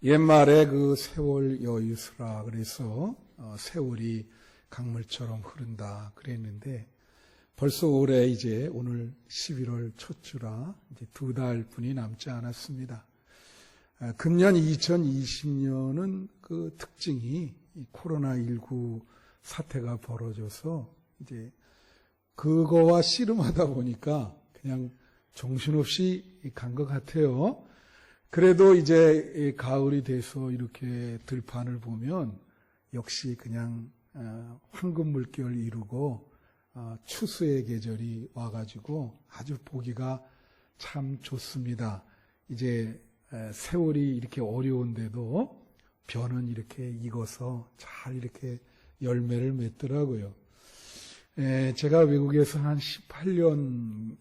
옛말에 그 세월 여유수라 그래서 세월이 강물처럼 흐른다 그랬는데 벌써 올해 이제 오늘 11월 첫 주라 이제 2달뿐이 남지 않았습니다. 금년 2020년은 그 특징이 코로나19 사태가 벌어져서 이제 그거와 씨름하다 보니까 그냥 정신없이 간 것 같아요. 그래도 이제 가을이 돼서 이렇게 들판을 보면 역시 그냥 황금 물결 이루고 추수의 계절이 와가지고 아주 보기가 참 좋습니다. 이제 세월이 이렇게 어려운데도 벼는 이렇게 익어서 잘 이렇게 열매를 맺더라고요. 제가 외국에서 한 18년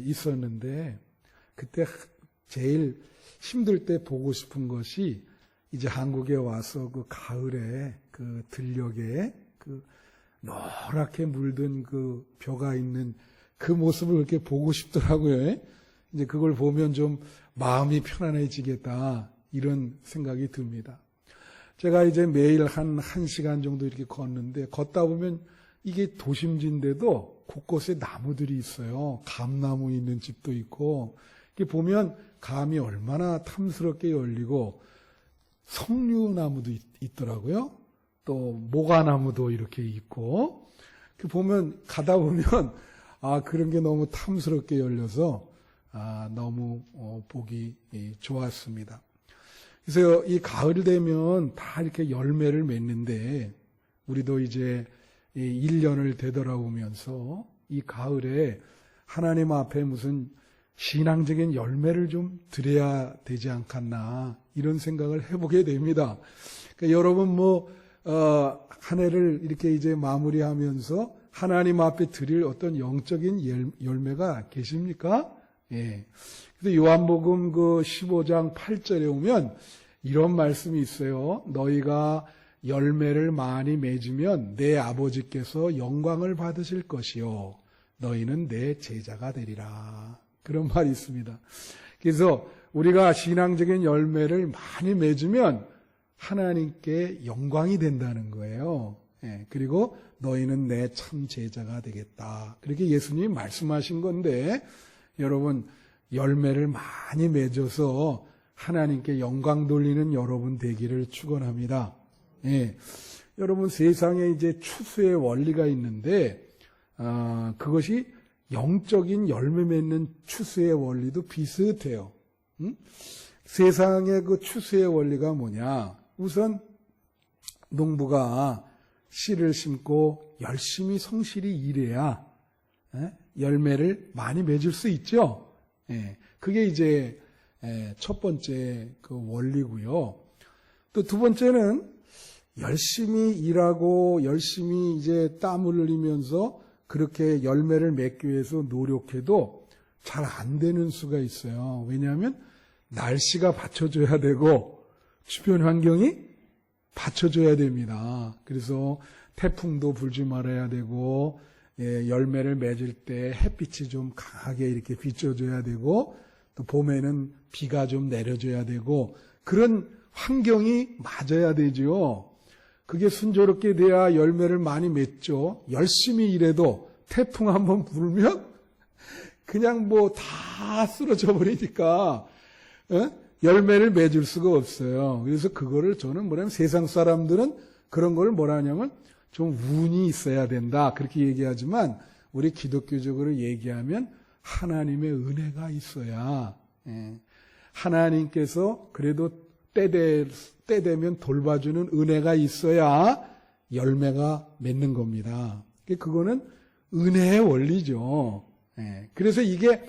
있었는데 그때 제일 힘들 때 보고 싶은 것이 이제 한국에 와서 그 가을에 그 들녘에 그 노랗게 물든 그 벼가 있는 그 모습을 그렇게 보고 싶더라고요. 이제 그걸 보면 좀 마음이 편안해지겠다 이런 생각이 듭니다. 제가 이제 매일 한 1시간 정도 이렇게 걷는데 걷다 보면 이게 도심지인데도 곳곳에 나무들이 있어요. 감나무 있는 집도 있고 이렇게 보면 감이 얼마나 탐스럽게 열리고 석류나무도 있더라고요. 또 모가나무도 이렇게 있고 이렇게 보면 가다 보면 그런 게 너무 탐스럽게 열려서 너무 보기 좋았습니다. 그래서 이 가을 되면 다 이렇게 열매를 맺는데 우리도 이제 1년을 되돌아보면서 이 가을에 하나님 앞에 무슨 신앙적인 열매를 좀 드려야 되지 않겠나 이런 생각을 해보게 됩니다. 그러니까 여러분 한 해를 이렇게 이제 마무리하면서 하나님 앞에 드릴 어떤 영적인 열매가 계십니까? 예. 그래서 요한복음 그 15장 8절에 오면 이런 말씀이 있어요. 너희가 열매를 많이 맺으면 내 아버지께서 영광을 받으실 것이요 너희는 내 제자가 되리라. 그런 말이 있습니다. 그래서 우리가 신앙적인 열매를 많이 맺으면 하나님께 영광이 된다는 거예요. 그리고 너희는 내 참 제자가 되겠다. 그렇게 예수님이 말씀하신 건데 여러분 열매를 많이 맺어서 하나님께 영광 돌리는 여러분 되기를 축원합니다. 여러분 세상에 이제 추수의 원리가 있는데 그것이 영적인 열매 맺는 추수의 원리도 비슷해요. 세상의 그 추수의 원리가 뭐냐? 우선 농부가 씨를 심고 열심히 성실히 일해야 열매를 많이 맺을 수 있죠. 그게 이제 첫 번째 그 원리고요. 또 두 번째는 열심히 일하고 열심히 이제 땀을 흘리면서 그렇게 열매를 맺기 위해서 노력해도 잘 안 되는 수가 있어요. 왜냐하면 날씨가 받쳐줘야 되고 주변 환경이 받쳐줘야 됩니다. 그래서 태풍도 불지 말아야 되고 열매를 맺을 때 햇빛이 좀 강하게 이렇게 비춰줘야 되고 또 봄에는 비가 좀 내려줘야 되고 그런 환경이 맞아야 되죠. 그게 순조롭게 돼야 열매를 많이 맺죠. 열심히 일해도 태풍 한번 불면 그냥 다 쓰러져 버리니까 열매를 맺을 수가 없어요. 그래서 그거를 저는 뭐냐면 세상 사람들은 그런 걸 뭐라냐면 좀 운이 있어야 된다 그렇게 얘기하지만 우리 기독교적으로 얘기하면 하나님의 은혜가 있어야 하나님께서 그래도 때 되면 돌봐주는 은혜가 있어야 열매가 맺는 겁니다. 그거는 은혜의 원리죠. 그래서 이게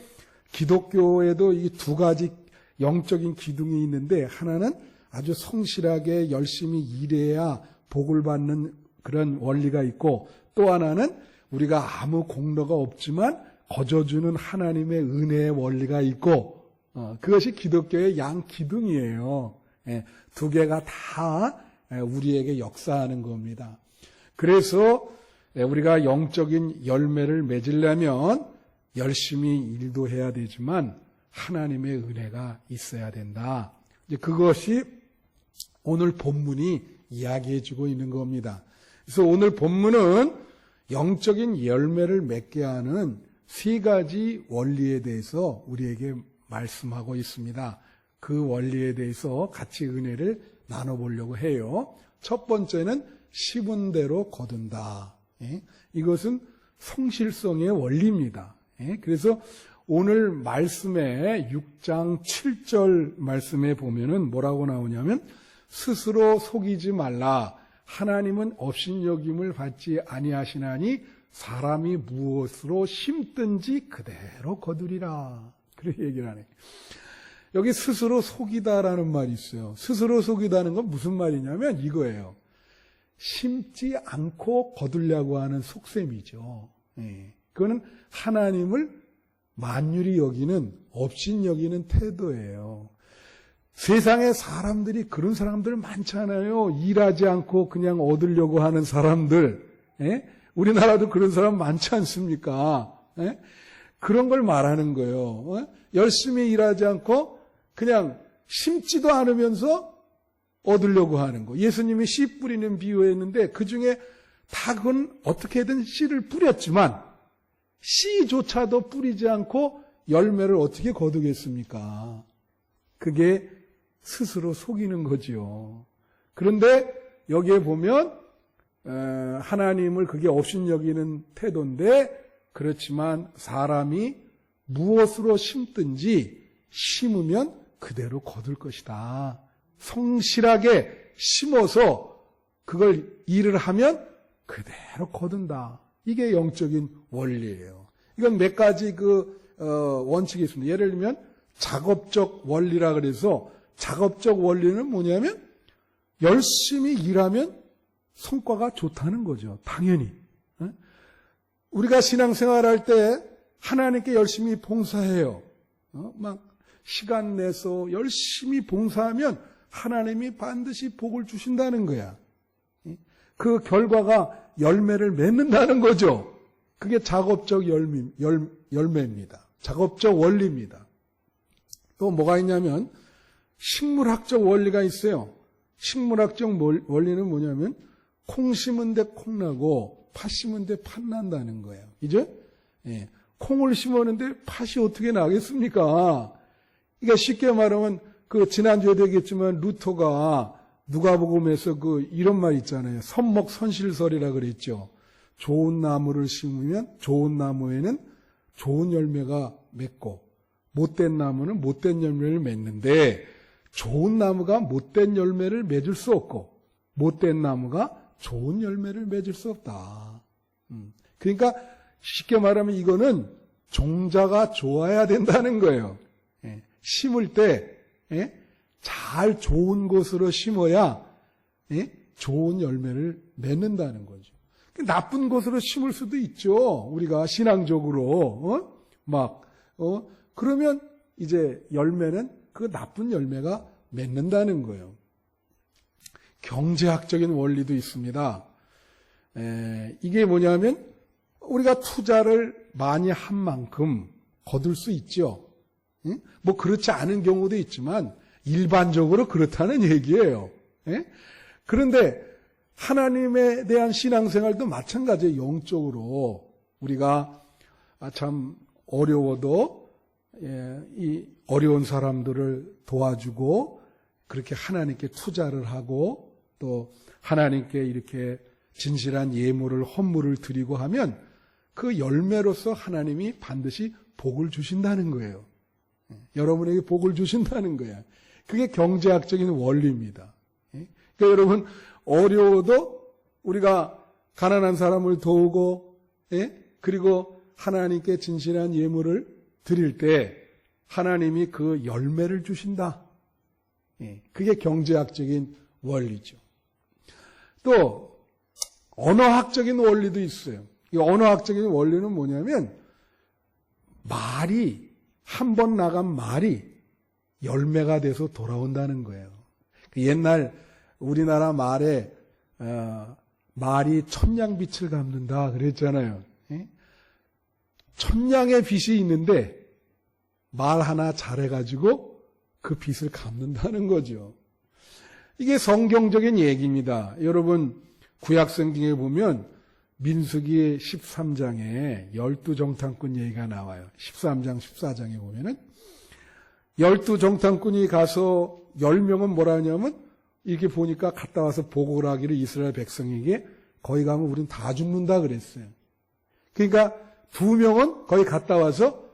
기독교에도 이 두 가지 영적인 기둥이 있는데 하나는 아주 성실하게 열심히 일해야 복을 받는 그런 원리가 있고 또 하나는 우리가 아무 공로가 없지만 거저주는 하나님의 은혜의 원리가 있고 그것이 기독교의 양 기둥이에요. 두 개가 다 우리에게 역사하는 겁니다. 그래서 우리가 영적인 열매를 맺으려면 열심히 일도 해야 되지만 하나님의 은혜가 있어야 된다. 이제 그것이 오늘 본문이 이야기해주고 있는 겁니다. 그래서 오늘 본문은 영적인 열매를 맺게 하는 세 가지 원리에 대해서 우리에게 말씀하고 있습니다. 그 원리에 대해서 같이 은혜를 나눠보려고 해요. 첫 번째는 심은 대로 거둔다. 이것은 성실성의 원리입니다. 그래서 오늘 말씀에 6장 7절 말씀에 보면은 뭐라고 나오냐면 스스로 속이지 말라. 하나님은 업신여김을 받지 아니하시나니 사람이 무엇으로 심든지 그대로 거두리라. 그렇게 얘기를 하네. 여기 스스로 속이다라는 말이 있어요. 스스로 속이다는 건 무슨 말이냐면 이거예요. 심지 않고 거두려고 하는 속셈이죠. 그거는 하나님을 만유리 여기는, 업신 여기는 태도예요. 세상에 사람들이 그런 사람들 많잖아요. 일하지 않고 그냥 얻으려고 하는 사람들. 우리나라도 그런 사람 많지 않습니까? 그런 걸 말하는 거예요. 열심히 일하지 않고 그냥 심지도 않으면서 얻으려고 하는 거. 예수님이 씨 뿌리는 비유했는데 그중에 다 그건 어떻게든 씨를 뿌렸지만 씨조차도 뿌리지 않고 열매를 어떻게 거두겠습니까? 그게 스스로 속이는 거지요. 그런데 여기에 보면 하나님을 그게 업신여기는 태도인데 그렇지만 사람이 무엇으로 심든지 심으면 그대로 거둘 것이다. 성실하게 심어서 그걸 일을 하면 그대로 거둔다. 이게 영적인 원리예요. 이건 몇 가지 원칙이 있습니다. 예를 들면 작업적 원리라 그래서 작업적 원리는 뭐냐면 열심히 일하면 성과가 좋다는 거죠. 당연히. 우리가 신앙생활할 때 하나님께 열심히 봉사해요. 막 시간 내서 열심히 봉사하면 하나님이 반드시 복을 주신다는 거야. 그 결과가 열매를 맺는다는 거죠. 그게 작업적 열매입니다. 작업적 원리입니다. 또 뭐가 있냐면 식물학적 원리가 있어요. 식물학적 원리는 뭐냐면 콩 심은 데 콩 나고 팥 심은 데 팥 난다는 거예요. 이제 콩을 심었는데 팥이 어떻게 나겠습니까? 그러니까 쉽게 말하면 지난주에도 얘기했지만 루터가 누가복음에서 이런 말 있잖아요. 선목선실설이라 그랬죠. 좋은 나무를 심으면 좋은 나무에는 좋은 열매가 맺고 못된 나무는 못된 열매를 맺는데 좋은 나무가 못된 열매를 맺을 수 없고 못된 나무가 좋은 열매를 맺을 수 없다. 그러니까 쉽게 말하면 이거는 종자가 좋아야 된다는 거예요. 심을 때 잘 좋은 곳으로 심어야 좋은 열매를 맺는다는 거죠. 나쁜 곳으로 심을 수도 있죠. 우리가 신앙적으로 그러면 이제 열매는 그 나쁜 열매가 맺는다는 거예요. 경제학적인 원리도 있습니다. 이게 뭐냐면 우리가 투자를 많이 한 만큼 거둘 수 있죠. 뭐 그렇지 않은 경우도 있지만 일반적으로 그렇다는 얘기예요. 그런데 하나님에 대한 신앙생활도 마찬가지예요. 영적으로 우리가 참 어려워도 이 어려운 사람들을 도와주고 그렇게 하나님께 투자를 하고 또 하나님께 이렇게 진실한 예물을 헌물을 드리고 하면 그 열매로서 하나님이 반드시 복을 주신다는 거예요. 여러분에게 복을 주신다는 거예요. 그게 경제학적인 원리입니다. 그러니까 여러분 어려워도 우리가 가난한 사람을 도우고 그리고 하나님께 진실한 예물을 드릴 때 하나님이 그 열매를 주신다. 그게 경제학적인 원리죠. 또 언어학적인 원리도 있어요. 이 언어학적인 원리는 뭐냐면 말이 한 번 나간 말이 열매가 돼서 돌아온다는 거예요. 옛날 우리나라 말에 말이 천냥빛을 갚는다 그랬잖아요. 천냥의 빛이 있는데 말 하나 잘해가지고 그 빛을 갚는다는 거죠. 이게 성경적인 얘기입니다. 여러분 구약성경에 보면 민수기 13장에 12정탐꾼 얘기가 나와요. 13장 14장에 보면은 12정탐꾼이 가서 10명은 뭐라 하냐면 이렇게 보니까 갔다 와서 보고를 하기를 이스라엘 백성에게 거기 가면 우린 다 죽는다 그랬어요. 그러니까 2명은 거기 갔다 와서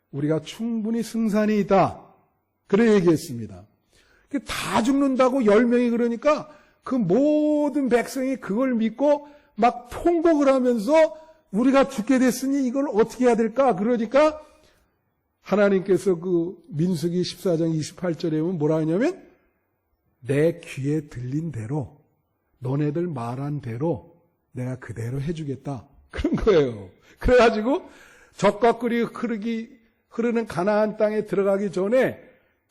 우리가 충분히 승산이 있다. 그래 얘기했습니다. 다 죽는다고 10명이 그러니까 그 모든 백성이 그걸 믿고 막 통곡을 하면서 우리가 죽게 됐으니 이걸 어떻게 해야 될까? 그러니까 하나님께서 그 민수기 14장 28절에 보면 뭐라 하냐면 내 귀에 들린 대로 너네들 말한 대로 내가 그대로 해주겠다. 그런 거예요. 그래가지고 적과 꿀이 흐르는 가나안 땅에 들어가기 전에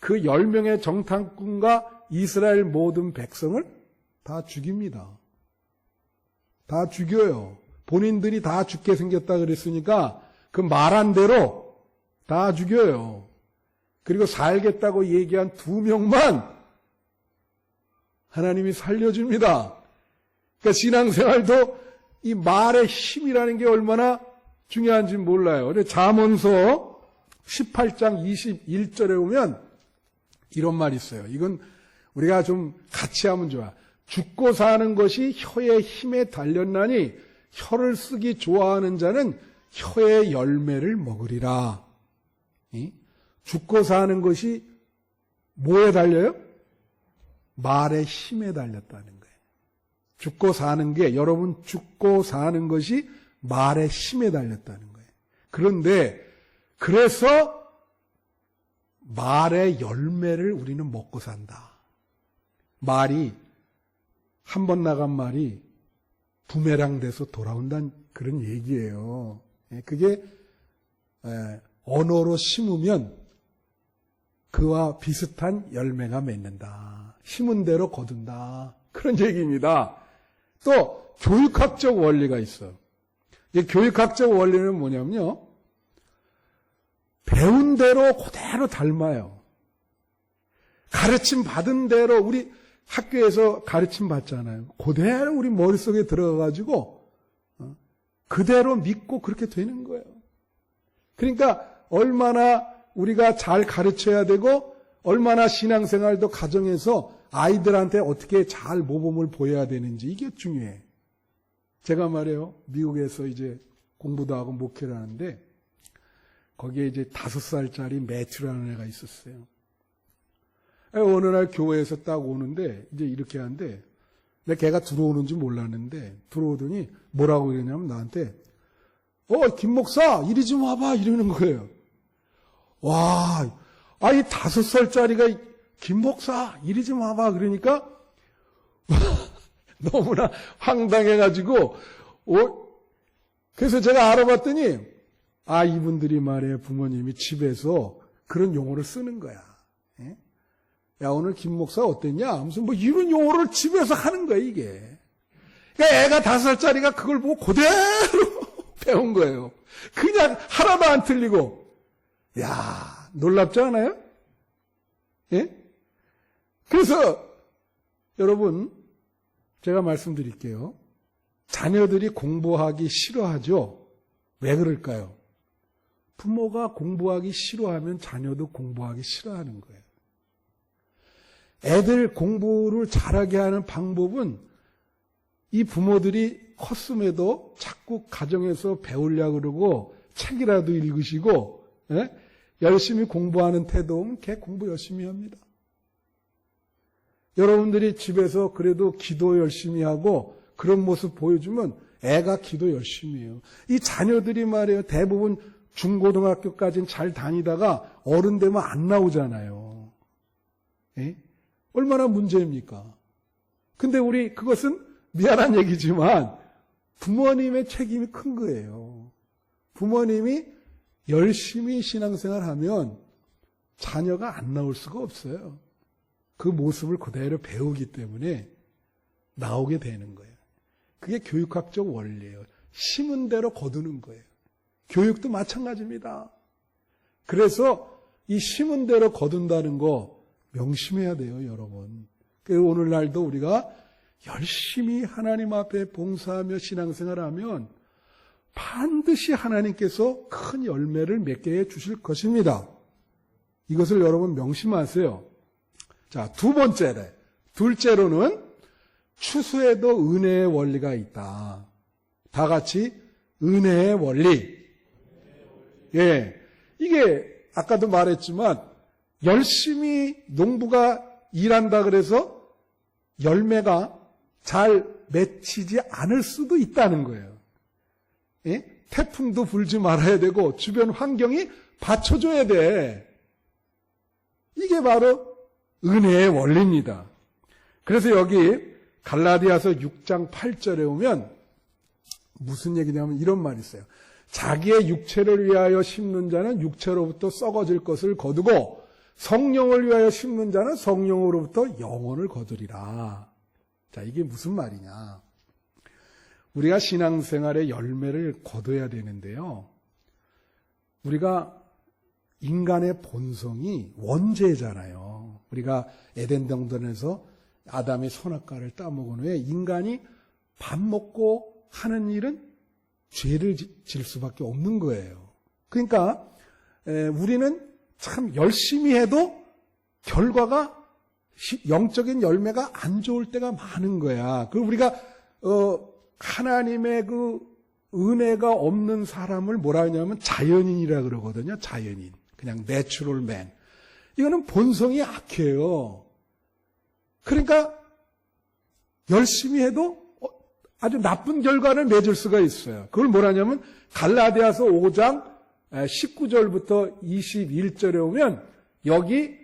그 10명의 정탐꾼과 이스라엘 모든 백성을 다 죽입니다. 다 죽여요. 본인들이 다 죽게 생겼다 그랬으니까 그 말한 대로 다 죽여요. 그리고 살겠다고 얘기한 2명만 하나님이 살려줍니다. 그러니까 신앙생활도 이 말의 힘이라는 게 얼마나 중요한지 몰라요. 그래서 잠언서 18장 21절에 보면 이런 말이 있어요. 이건 우리가 좀 같이 하면 좋아. 죽고 사는 것이 혀의 힘에 달렸나니 혀를 쓰기 좋아하는 자는 혀의 열매를 먹으리라. 죽고 사는 것이 뭐에 달려요? 말의 힘에 달렸다는 거예요. 죽고 사는 게 여러분 죽고 사는 것이 말의 힘에 달렸다는 거예요. 그런데 그래서 말의 열매를 우리는 먹고 산다. 말이 한 번 나간 말이 부메랑 돼서 돌아온다는 그런 얘기예요. 그게 언어로 심으면 그와 비슷한 열매가 맺는다. 심은 대로 거둔다. 그런 얘기입니다. 또 교육학적 원리가 있어요. 이 교육학적 원리는 뭐냐면요. 배운 대로 그대로 닮아요. 가르침 받은 대로 우리 학교에서 가르침 받잖아요. 그대로 우리 머릿속에 들어가가지고 그대로 믿고 그렇게 되는 거예요. 그러니까 얼마나 우리가 잘 가르쳐야 되고 얼마나 신앙생활도 가정에서 아이들한테 어떻게 잘 모범을 보여야 되는지 이게 중요해. 제가 말이에요. 미국에서 이제 공부도 하고 목회를 하는데 거기에 이제 5살짜리 매튜라는 애가 있었어요. 어느 날 교회에서 딱 오는데 이제 이렇게 하는데 내가 걔가 들어오는지 몰랐는데 들어오더니 뭐라고 그러냐면 나한테 김 목사 이리 좀 와봐 이러는 거예요. 와, 이 5살짜리가 김 목사 이리 좀 와봐 그러니까 너무나 황당해가지고 그래서 제가 알아봤더니 이분들이 말이에요. 부모님이 집에서 그런 용어를 쓰는 거야. 야, 오늘 김 목사 어땠냐? 무슨 이런 용어를 집에서 하는 거야, 이게. 그러니까 애가 5살짜리가 그걸 보고 그대로 배운 거예요. 그냥 하나도 안 틀리고. 야, 놀랍지 않아요? 예? 그래서 여러분, 제가 말씀드릴게요. 자녀들이 공부하기 싫어하죠? 왜 그럴까요? 부모가 공부하기 싫어하면 자녀도 공부하기 싫어하는 거예요. 애들 공부를 잘하게 하는 방법은 이 부모들이 컸음에도 자꾸 가정에서 배우려고 그러고 책이라도 읽으시고 열심히 공부하는 태도는 걔 공부 열심히 합니다. 여러분들이 집에서 그래도 기도 열심히 하고 그런 모습 보여주면 애가 기도 열심히 해요. 이 자녀들이 말이에요. 대부분 중고등학교까지는 잘 다니다가 어른 되면 안 나오잖아요. 얼마나 문제입니까? 근데 우리 그것은 미안한 얘기지만 부모님의 책임이 큰 거예요. 부모님이 열심히 신앙생활하면 자녀가 안 나올 수가 없어요. 그 모습을 그대로 배우기 때문에 나오게 되는 거예요. 그게 교육학적 원리예요. 심은 대로 거두는 거예요. 교육도 마찬가지입니다. 그래서 이 심은 대로 거둔다는 거 명심해야 돼요, 여러분. 오늘날도 우리가 열심히 하나님 앞에 봉사하며 신앙생활하면 반드시 하나님께서 큰 열매를 맺게 해 주실 것입니다. 이것을 여러분 명심하세요. 자, 둘째로는 추수에도 은혜의 원리가 있다. 다 같이 은혜의 원리. 예. 이게 아까도 말했지만 열심히 농부가 일한다 그래서 열매가 잘 맺히지 않을 수도 있다는 거예요. 예? 태풍도 불지 말아야 되고 주변 환경이 받쳐줘야 돼. 이게 바로 은혜의 원리입니다. 그래서 여기 갈라디아서 6장 8절에 오면 무슨 얘기냐면 이런 말이 있어요. 자기의 육체를 위하여 심는 자는 육체로부터 썩어질 것을 거두고 성령을 위하여 심는 자는 성령으로부터 영혼을 거두리라. 자, 이게 무슨 말이냐. 우리가 신앙생활의 열매를 거둬야 되는데요. 우리가 인간의 본성이 원죄잖아요. 우리가 에덴 동산에서 아담의 선악과를 따먹은 후에 인간이 밥 먹고 하는 일은 죄를 질 수밖에 없는 거예요. 그러니까 우리는 참 열심히 해도 결과가 영적인 열매가 안 좋을 때가 많은 거야. 그 우리가 하나님의 그 은혜가 없는 사람을 뭐라 하냐면 자연인이라 그러거든요. 자연인. 그냥 내추럴 맨. 이거는 본성이 악해요. 그러니까 열심히 해도 아주 나쁜 결과를 맺을 수가 있어요. 그걸 뭐라냐면 갈라디아서 5장 19절부터 21절에 오면 여기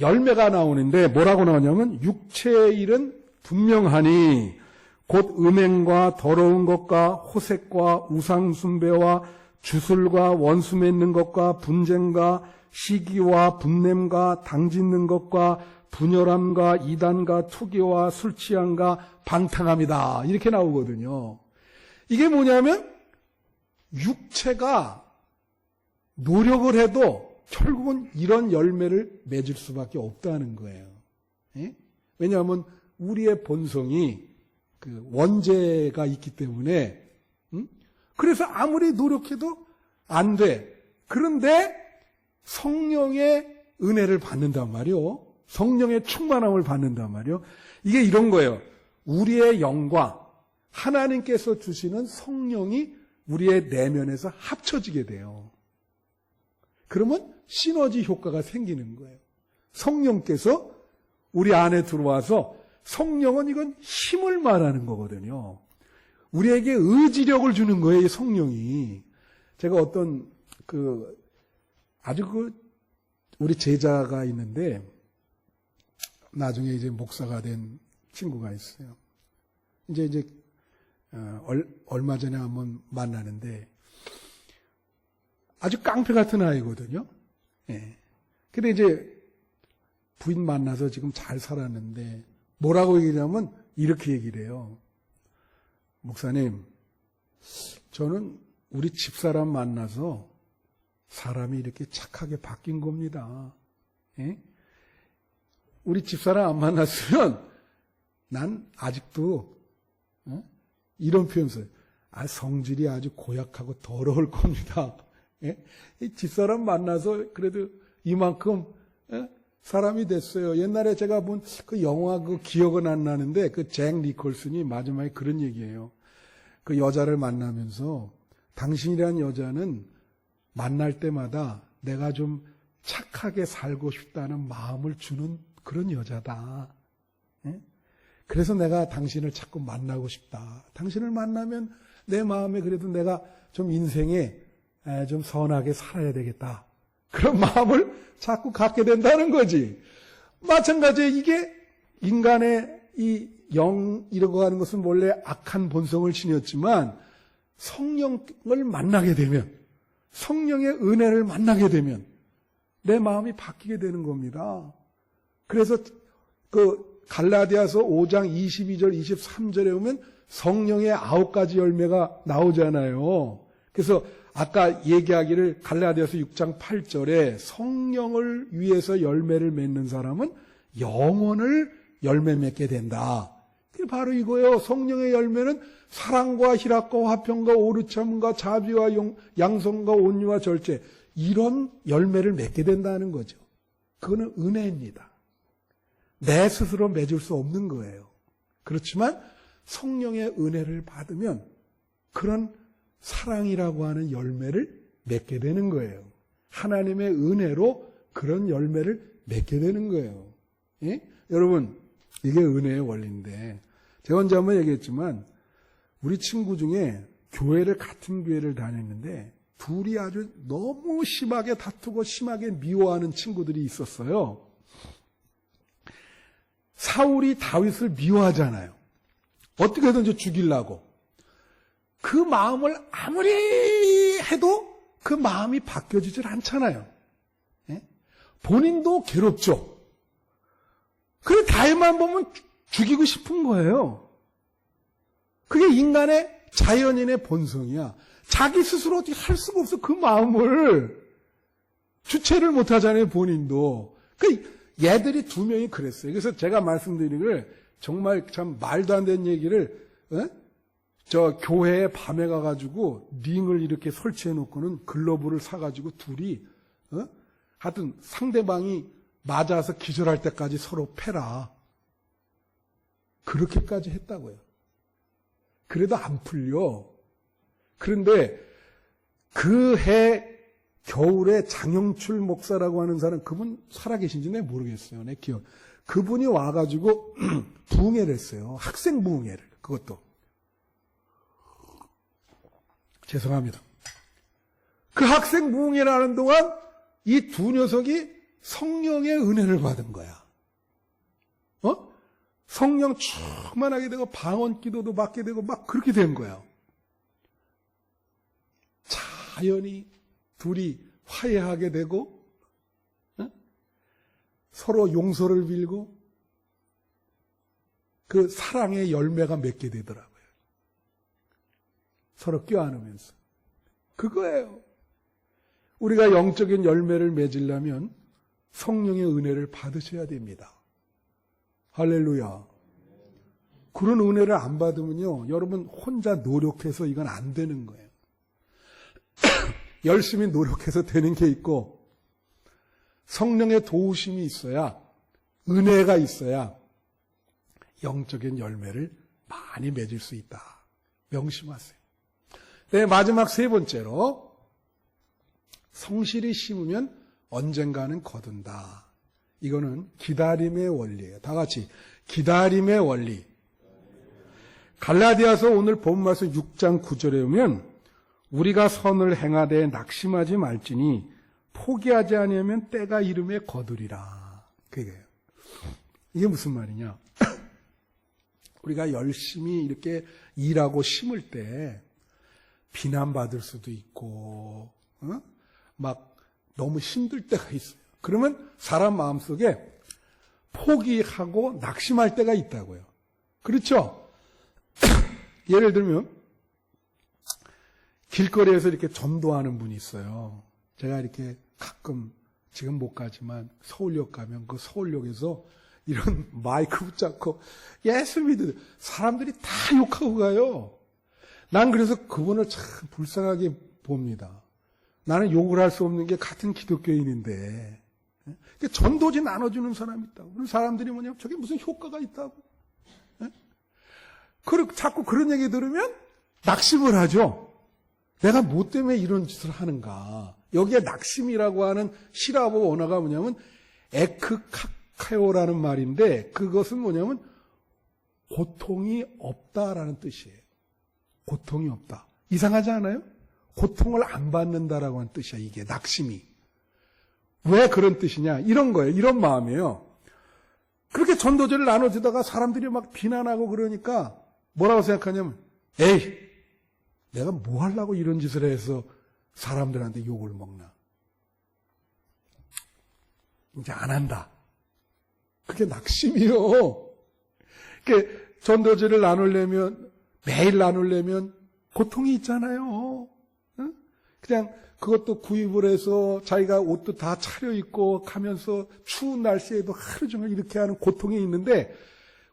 열매가 나오는데 뭐라고 나오냐면 육체의 일은 분명하니 곧 음행과 더러운 것과 호색과 우상숭배와 주술과 원수 맺는 것과 분쟁과 시기와 분냄과 당짓는 것과 분열함과 이단과 투기와 술 취함과 방탕함이다. 이렇게 나오거든요. 이게 뭐냐면 육체가 노력을 해도 결국은 이런 열매를 맺을 수밖에 없다는 거예요. 예? 왜냐하면 우리의 본성이 그 원죄가 있기 때문에 그래서 아무리 노력해도 안 돼. 그런데 성령의 은혜를 받는단 말이요. 성령의 충만함을 받는단 말이요. 이게 이런 거예요. 우리의 영과 하나님께서 주시는 성령이 우리의 내면에서 합쳐지게 돼요. 그러면 시너지 효과가 생기는 거예요. 성령께서 우리 안에 들어와서 성령은 이건 힘을 말하는 거거든요. 우리에게 의지력을 주는 거예요, 이 성령이. 제가 어떤 아주 우리 제자가 있는데 나중에 이제 목사가 된 친구가 있어요. 이제 얼마 전에 한번 만나는데 아주 깡패 같은 아이거든요. 예. 근데 이제 부인 만나서 지금 잘 살았는데 뭐라고 얘기하냐면 이렇게 얘기를 해요. 목사님, 저는 우리 집사람 만나서 사람이 이렇게 착하게 바뀐 겁니다. 예? 우리 집사람 안 만났으면 난 아직도 이런 표현 써요. 성질이 아주 고약하고 더러울 겁니다. 예? 이 집사람 만나서 그래도 이만큼 사람이 됐어요. 옛날에 제가 본 그 영화 그 기억은 안 나는데 그 잭 니콜슨이 마지막에 그런 얘기예요. 그 여자를 만나면서 당신이란 여자는 만날 때마다 내가 좀 착하게 살고 싶다는 마음을 주는 그런 여자다. 예? 그래서 내가 당신을 자꾸 만나고 싶다. 당신을 만나면 내 마음에 그래도 내가 좀 인생에 좀 선하게 살아야 되겠다. 그런 마음을 자꾸 갖게 된다는 거지. 마찬가지에 이게 인간의 이 영이라고 하는 것은 원래 악한 본성을 지녔지만 성령을 만나게 되면, 성령의 은혜를 만나게 되면 내 마음이 바뀌게 되는 겁니다. 그래서 그 갈라디아서 5장 22절 23절에 보면 성령의 9가지 열매가 나오잖아요. 그래서 아까 얘기하기를 갈라디아서 6장 8절에 성령을 위해서 열매를 맺는 사람은 영혼을 열매 맺게 된다. 그게 바로 이거예요. 성령의 열매는 사랑과 희락과 화평과 오르참과 자비와 양성과 온유와 절제, 이런 열매를 맺게 된다는 거죠. 그거는 은혜입니다. 내 스스로 맺을 수 없는 거예요. 그렇지만 성령의 은혜를 받으면 그런 사랑이라고 하는 열매를 맺게 되는 거예요. 하나님의 은혜로 그런 열매를 맺게 되는 거예요. 예? 여러분, 이게 은혜의 원리인데, 제가 언제 한번 얘기했지만 우리 친구 중에 같은 교회를 다녔는데 둘이 아주 너무 심하게 다투고 심하게 미워하는 친구들이 있었어요. 사울이 다윗을 미워하잖아요. 어떻게든지 죽이려고. 그 마음을 아무리 해도 그 마음이 바뀌어지질 않잖아요. 예? 본인도 괴롭죠. 그래 다윗만 보면 죽이고 싶은 거예요. 그게 인간의 자연인의 본성이야. 자기 스스로 어떻게 할 수가 없어. 그 마음을 주체를 못하잖아요. 본인도. 얘들이 두 명이 그랬어요. 그래서 제가 말씀드리기를 정말 참 말도 안 되는 얘기를 저 교회에 밤에 가가지고 링을 이렇게 설치해 놓고는 글러브를 사가지고 둘이 하여튼 상대방이 맞아서 기절할 때까지 서로 패라. 그렇게까지 했다고요. 그래도 안 풀려. 그런데 그 해 겨울에 장영출 목사라고 하는 사람, 그분 살아계신지 내가 모르겠어요. 내 기억. 그분이 와가지고 부흥회를 했어요. 학생 부흥회를. 그것도. 죄송합니다. 그 학생 부흥회를 하는 동안 이 두 녀석이 성령의 은혜를 받은 거야. 성령 충만하게 되고 방언 기도도 받게 되고 막 그렇게 된 거예요. 자연히 둘이 화해하게 되고 서로 용서를 빌고 그 사랑의 열매가 맺게 되더라고요. 서로 껴안으면서. 그거예요. 우리가 영적인 열매를 맺으려면 성령의 은혜를 받으셔야 됩니다. 할렐루야. 그런 은혜를 안 받으면요, 여러분 혼자 노력해서 이건 안 되는 거예요. 열심히 노력해서 되는 게 있고 성령의 도우심이 있어야, 은혜가 있어야 영적인 열매를 많이 맺을 수 있다. 명심하세요. 네, 마지막 세 번째로 성실히 심으면 언젠가는 거둔다. 이거는 기다림의 원리예요. 다 같이 기다림의 원리. 갈라디아서 오늘 본 말씀 6장 9절에 오면 우리가 선을 행하되 낙심하지 말지니 포기하지 아니하면 때가 이름에 거두리라. 그게요. 이게 무슨 말이냐? 우리가 열심히 이렇게 일하고 심을 때 비난받을 수도 있고 막 너무 힘들 때가 있어요. 그러면 사람 마음속에 포기하고 낙심할 때가 있다고요. 그렇죠? 예를 들면 길거리에서 이렇게 전도하는 분이 있어요. 제가 이렇게 가끔 지금 못 가지만 서울역 가면 그 서울역에서 이런 마이크 붙잡고 예수 믿는 사람들이 다 욕하고 가요. 난 그래서 그분을 참 불쌍하게 봅니다. 나는 욕을 할 수 없는 게 같은 기독교인인데 전도지 나눠주는 사람이 있다고. 그런 사람들이 뭐냐면 저게 무슨 효과가 있다고. 자꾸 그런 얘기 들으면 낙심을 하죠. 내가 뭐 때문에 이런 짓을 하는가. 여기에 낙심이라고 하는 시라버 원어가 뭐냐면 에크카카오라는 말인데 그것은 뭐냐면 고통이 없다라는 뜻이에요. 고통이 없다. 이상하지 않아요? 고통을 안 받는다라고 하는 뜻이야, 이게 낙심이. 왜 그런 뜻이냐? 이런 거예요. 이런 마음이에요. 그렇게 전도제를 나눠주다가 사람들이 막 비난하고 그러니까 뭐라고 생각하냐면 에이, 내가 뭐 하려고 이런 짓을 해서 사람들한테 욕을 먹나. 이제 안 한다. 그게 낙심이요. 전도제를 나누려면, 매일 나누려면 고통이 있잖아요. 그냥 그것도 구입을 해서 자기가 옷도 다 차려입고 가면서 추운 날씨에도 하루 종일 이렇게 하는 고통이 있는데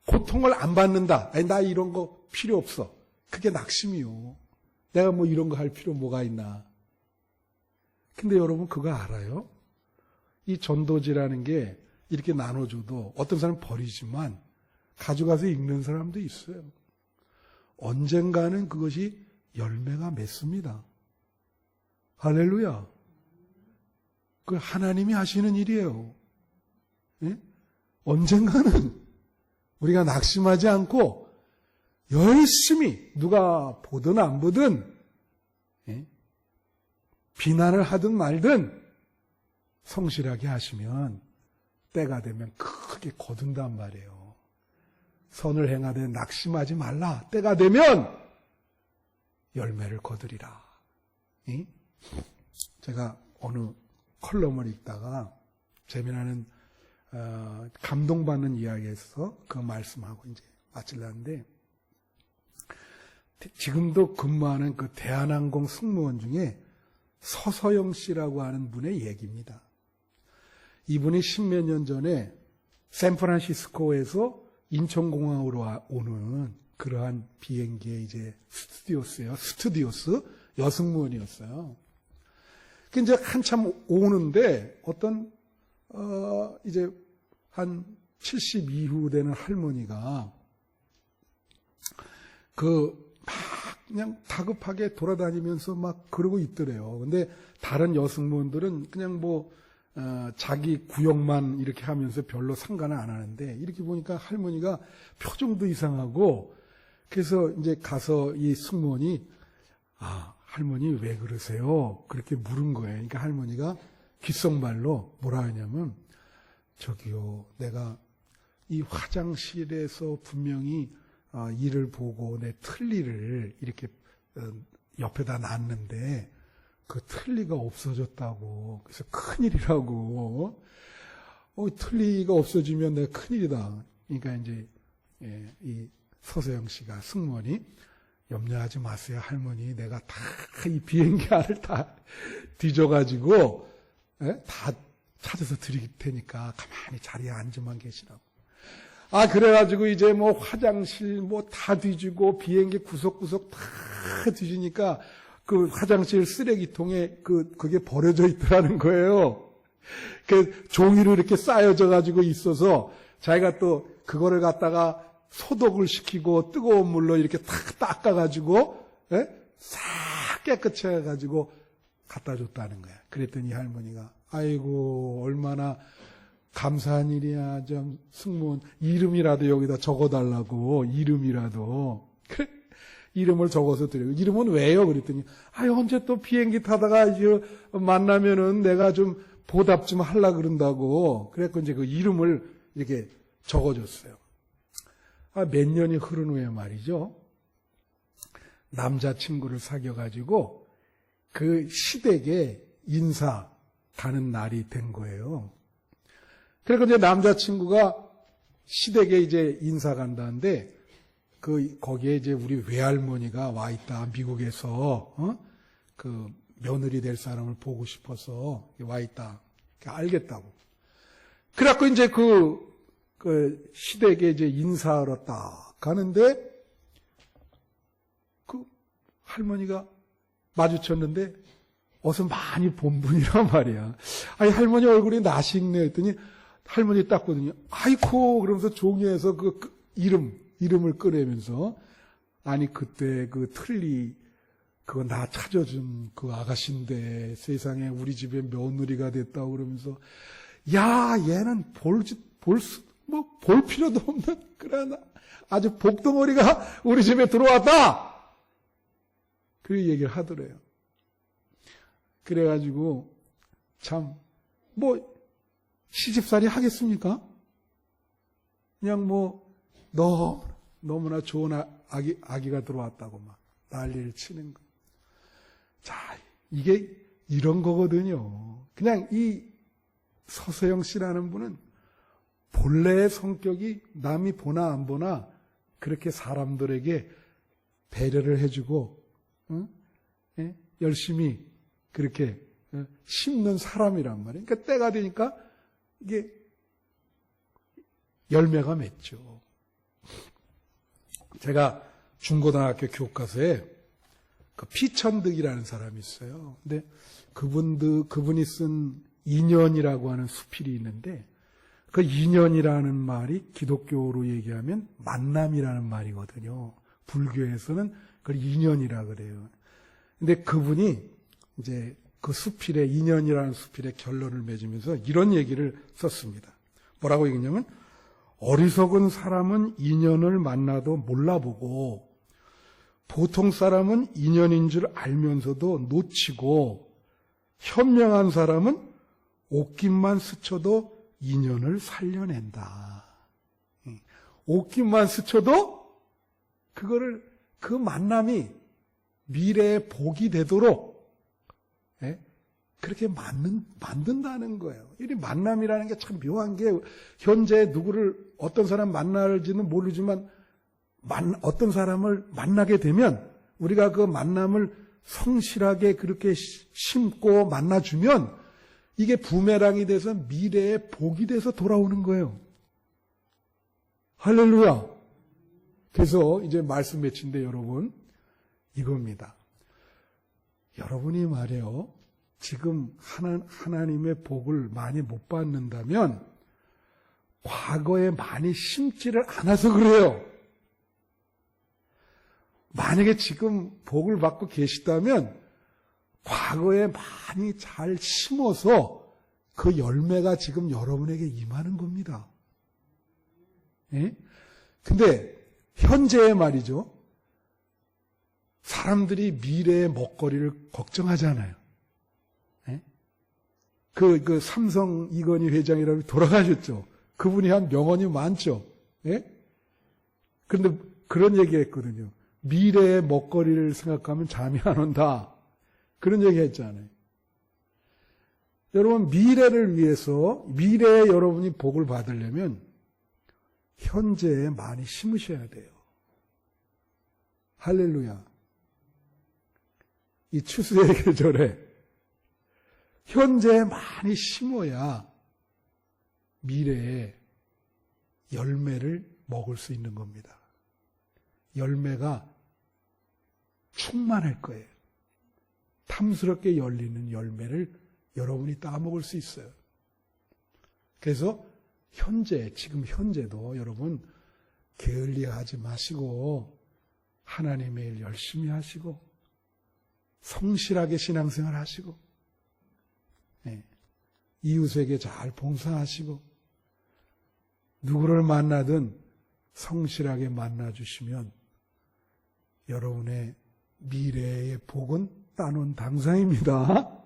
고통을 안 받는다. 아니, 나 이런 거 필요 없어. 그게 낙심이요. 내가 뭐 이런 거 할 필요 뭐가 있나. 근데 여러분 그거 알아요? 이 전도지라는 게 이렇게 나눠줘도 어떤 사람은 버리지만 가져가서 읽는 사람도 있어요. 언젠가는 그것이 열매가 맺습니다. 할렐루야. 그 하나님이 하시는 일이에요. 예? 언젠가는 우리가 낙심하지 않고 열심히 누가 보든 안 보든 예? 비난을 하든 말든 성실하게 하시면 때가 되면 크게 거둔단 말이에요. 선을 행하되 낙심하지 말라. 때가 되면 열매를 거두리라. 예? 제가 어느 컬럼을 읽다가 재미나는 감동받는 이야기에서 그 말씀하고 이제 마치려는데 지금도 근무하는 그 대한항공 승무원 중에 서서영 씨라고 하는 분의 얘기입니다. 이분이 십몇 년 전에 샌프란시스코에서 인천공항으로 오는 그러한 비행기의 이제 스튜디오스 여승무원이었어요. 그 이제 한참 오는데 어떤 이제 한 70 이후 되는 할머니가 막 그냥 다급하게 돌아다니면서 막 그러고 있더래요. 근데 다른 여승무원들은 그냥 자기 구역만 이렇게 하면서 별로 상관을 안 하는데 이렇게 보니까 할머니가 표정도 이상하고 그래서 이제 가서 이 승무원이 할머니 왜 그러세요? 그렇게 물은 거예요. 그러니까 할머니가 귓속말로 뭐라 하냐면 저기요 내가 이 화장실에서 분명히 일을 보고 내 틀니를 이렇게 옆에다 놨는데 그 틀니가 없어졌다고. 그래서 큰일이라고. 틀니가 없어지면 내가 큰일이다. 그러니까 이제 이 서서영 씨가 승무원이 염려하지 마세요 할머니. 내가 다 이 비행기 안을 다 뒤져가지고 다 찾아서 드릴 테니까 가만히 자리에 앉아만 계시라고. 그래가지고 이제 화장실 다 뒤지고 비행기 구석구석 다 뒤지니까 그 화장실 쓰레기통에 그게 버려져 있더라는 거예요. 그 종이로 이렇게 쌓여져 가지고 있어서 자기가 또 그거를 갖다가 소독을 시키고 뜨거운 물로 이렇게 탁 닦아가지고 싹 깨끗이 해가지고 갖다 줬다는 거야. 그랬더니 할머니가 아이고 얼마나 감사한 일이야. 좀 승무원 이름이라도 여기다 적어달라고. 이름이라도. 그래, 이름을 적어서 드려요. 이름은 왜요? 그랬더니 언제 또 비행기 타다가 이제 만나면은 내가 좀 보답 좀 하려고 그런다고. 그래서 이제 그 이름을 이렇게 적어줬어요. 몇 년이 흐른 후에 말이죠. 남자친구를 사귀어가지고 그 시댁에 인사 가는 날이 된 거예요. 그래서 이제 남자친구가 시댁에 이제 인사 간다는데 거기에 이제 우리 외할머니가 와 있다. 미국에서 그 며느리 될 사람을 보고 싶어서 와 있다. 알겠다고. 그래갖고 이제 그 시댁에 이제 인사하러 딱 가는데 그 할머니가 마주쳤는데 어서 많이 본 분이란 말이야. 할머니 얼굴이 나식네 했더니 할머니 딱 보더니 아이고 그러면서 종이에서 그 이름을 꺼내면서 그때 그 틀니 그거 나 찾아준 그 아가씨인데 세상에 우리 집에 며느리가 됐다고 그러면서 야 얘는 볼 필요도 없는 그러나 아주 복덩어리가 우리 집에 들어왔다. 그 얘기를 하더래요. 그래가지고 참 시집살이 하겠습니까? 그냥 너무나 좋은 아기가 들어왔다고 막 난리를 치는 거. 자, 이게 이런 거거든요. 그냥 이 서서영 씨라는 분은 본래의 성격이 남이 보나 안 보나 그렇게 사람들에게 배려를 해주고 열심히 그렇게 심는 사람이란 말이에요. 그러니까 때가 되니까 이게 열매가 맺죠. 제가 중고등학교 교과서에 그 피천득이라는 사람이 있어요. 근데 그분이 쓴 인연이라고 하는 수필이 있는데 그 인연이라는 말이 기독교로 얘기하면 만남이라는 말이거든요. 불교에서는 그걸 인연이라 그래요. 근데 그분이 이제 그 수필에 인연이라는 수필에 결론을 맺으면서 이런 얘기를 썼습니다. 뭐라고 얘기했냐면 어리석은 사람은 인연을 만나도 몰라보고 보통 사람은 인연인 줄 알면서도 놓치고 현명한 사람은 옷깃만 스쳐도 인연을 살려낸다. 옷깃만 스쳐도 그 만남이 미래의 복이 되도록 그렇게 만든다는 거예요. 이 만남이라는 게 참 묘한 게 현재 누구를 어떤 사람 만날지는 모르지만 어떤 사람을 만나게 되면 우리가 그 만남을 성실하게 그렇게 심고 만나주면 이게 부메랑이 돼서 미래의 복이 돼서 돌아오는 거예요. 할렐루야. 그래서 이제 말씀 맺힌데 여러분 이겁니다. 여러분이 말이에요. 지금 하나님의 복을 많이 못 받는다면 과거에 많이 심지를 않아서 그래요. 만약에 지금 복을 받고 계시다면 과거에 많이 잘 심어서 그 열매가 지금 여러분에게 임하는 겁니다. 예? 근데 현재의 말이죠. 사람들이 미래의 먹거리를 걱정하잖아요. 예? 그 삼성 이건희 회장이라고 돌아가셨죠. 그분이 한 명언이 많죠. 예? 그런데 그런 얘기 했거든요. 미래의 먹거리를 생각하면 잠이 안 온다. 그런 얘기 했잖아요. 여러분, 미래를 위해서, 미래에 여러분이 복을 받으려면 현재에 많이 심으셔야 돼요. 할렐루야. 이 추수의 계절에 현재에 많이 심어야 미래에 열매를 먹을 수 있는 겁니다. 열매가 충만할 거예요. 탐스럽게 열리는 열매를 여러분이 따먹을 수 있어요. 그래서 지금 현재도 여러분 게을리하지 마시고 하나님의 일 열심히 하시고 성실하게 신앙생활 하시고 이웃에게 잘 봉사하시고 누구를 만나든 성실하게 만나주시면 여러분의 미래의 복은 따놓은 당상입니다.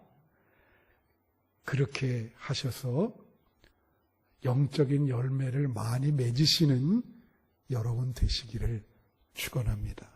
그렇게 하셔서 영적인 열매를 많이 맺으시는 여러분 되시기를 축원합니다.